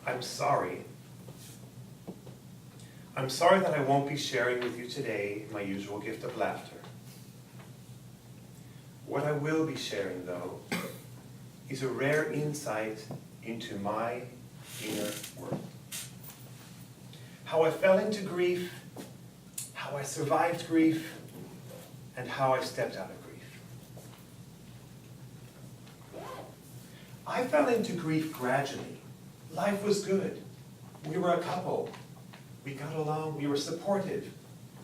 I'm sorry. I'm sorry that I won't be sharing with you today my usual gift of laughter. What I will be sharing, though, is a rare insight into my inner world. How I fell into grief, how I survived grief, and how I stepped out of grief. I fell into grief gradually. Life was good. We were a couple. We got along. We were supportive.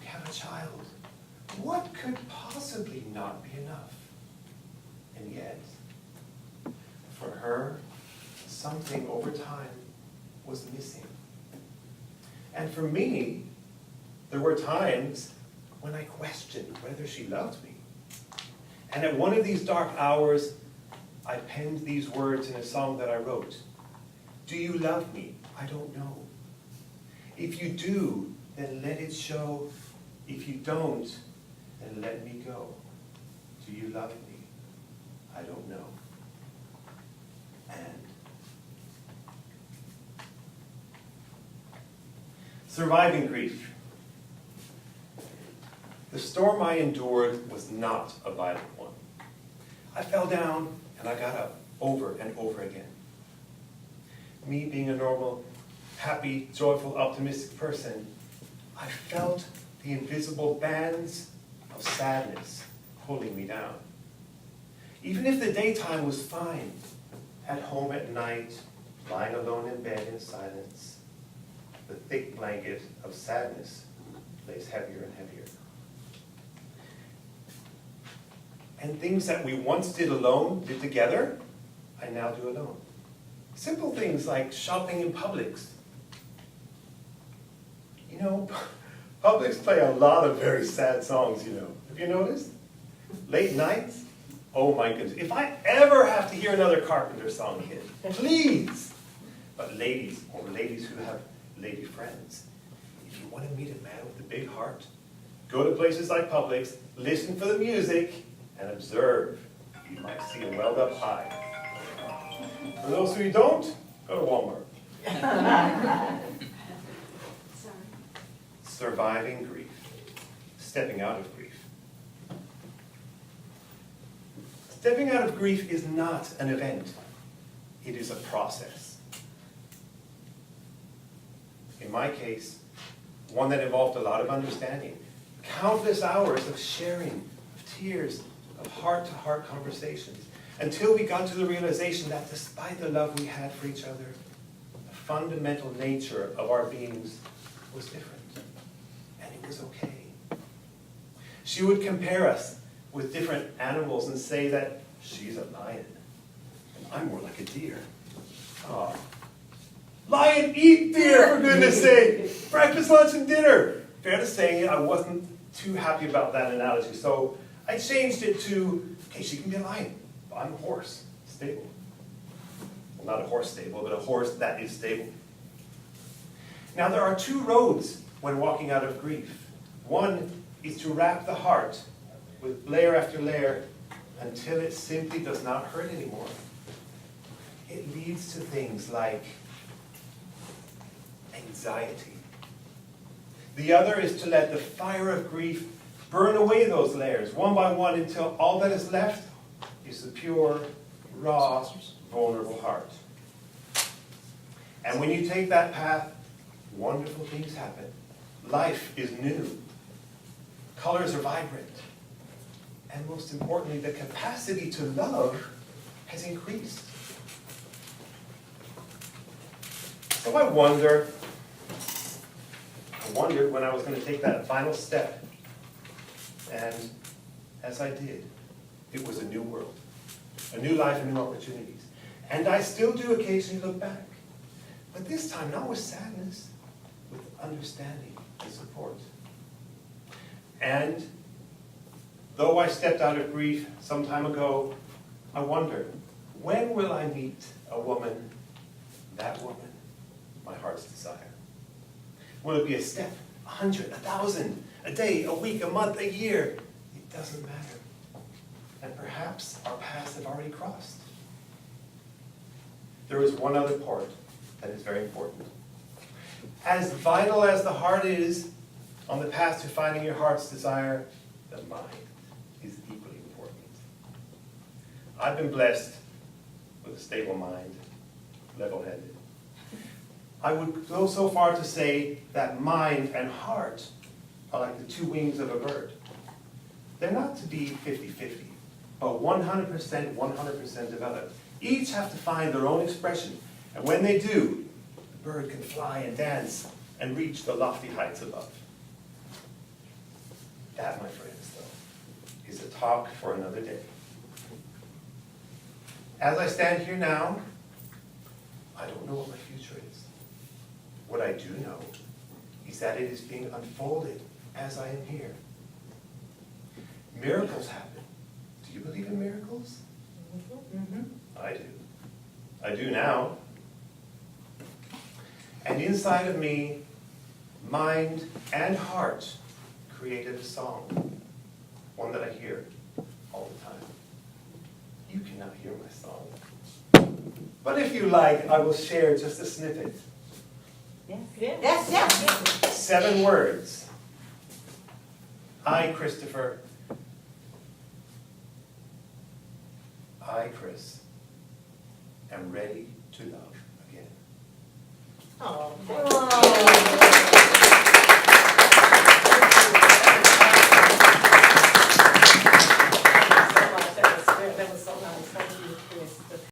We had a child. What could possibly not be enough? And yet, for her, something over time was missing. And for me, there were times when I questioned whether she loved me. And at one of these dark hours, I penned these words in a song that I wrote. Do you love me? I don't know. If you do, then let it show. If you don't, then let me go. Do you love me? I don't know. And surviving grief. The storm I endured was not a violent one. I fell down and I got up over and over again. Me being a normal, happy, joyful, optimistic person, I felt the invisible bands of sadness pulling me down. Even if the daytime was fine, at home at night, lying alone in bed in silence, the thick blanket of sadness lays heavier and heavier. And things that we once did together, I now do alone. Simple things like shopping in Publix. You know, Publix play a lot of very sad songs, you know. Have you noticed? Late nights? Oh my goodness. If I ever have to hear another Carpenter song hit, please. But ladies, or ladies who have lady friends, if you want to meet a man with a big heart, go to places like Publix, listen for the music, and observe. You might see a welled-up eye. For those who don't, go to Walmart. Surviving grief. Stepping out of grief. Stepping out of grief is not an event. It is a process. In my case, one that involved a lot of understanding. Countless hours of sharing, of tears, of heart-to-heart conversations, until we got to the realization that despite the love we had for each other, the fundamental nature of our beings was different, and it was okay. She would compare us with different animals and say that she's a lion, and I'm more like a deer. Oh. Lion, eat deer, for goodness sake! Breakfast, lunch, and dinner! Fair to say, I wasn't too happy about that analogy, so I changed it to, okay, she can be a lion, but I'm a horse, stable. Well, not a horse stable, but a horse that is stable. Now, there are two roads when walking out of grief. One is to wrap the heart with layer after layer until it simply does not hurt anymore. It leads to things like anxiety. The other is to let the fire of grief burn away those layers, one by one, until all that is left is the pure, raw, vulnerable heart. And when you take that path, wonderful things happen. Life is new. Colors are vibrant. And most importantly, the capacity to love has increased. So I wondered when I was going to take that final step. And as I did, it was a new world, a new life and new opportunities. And I still do occasionally look back. But this time, not with sadness, with understanding and support. And though I stepped out of grief some time ago, I wonder, when will I meet a woman, that woman, my heart's desire? Will it be a step, 100, 1,000, a day, a week, a month, a year? It doesn't matter. And perhaps our paths have already crossed. There is one other part That is very important. As vital as the heart is on the path to finding your heart's desire, the mind is equally important. I've been blessed with a stable mind, level-headed. I would go so far to say that mind and heart are like the two wings of a bird. They're not to be 50-50, but 100% developed. Each have to find their own expression, and when they do, the bird can fly and dance and reach the lofty heights above. That, my friends, though, is a talk for another day. As I stand here now, I don't know what my future is. What I do know is that it is being unfolded as I am here. Miracles happen. Do you believe in miracles? Mm-hmm. I do. I do now. And inside of me, mind and heart created a song, one that I hear all the time. You cannot hear my song. But if you like, I will share just a snippet. Yes. Yes, yes. 7 words. I, Christopher. I, Chris, am ready to love again. Oh,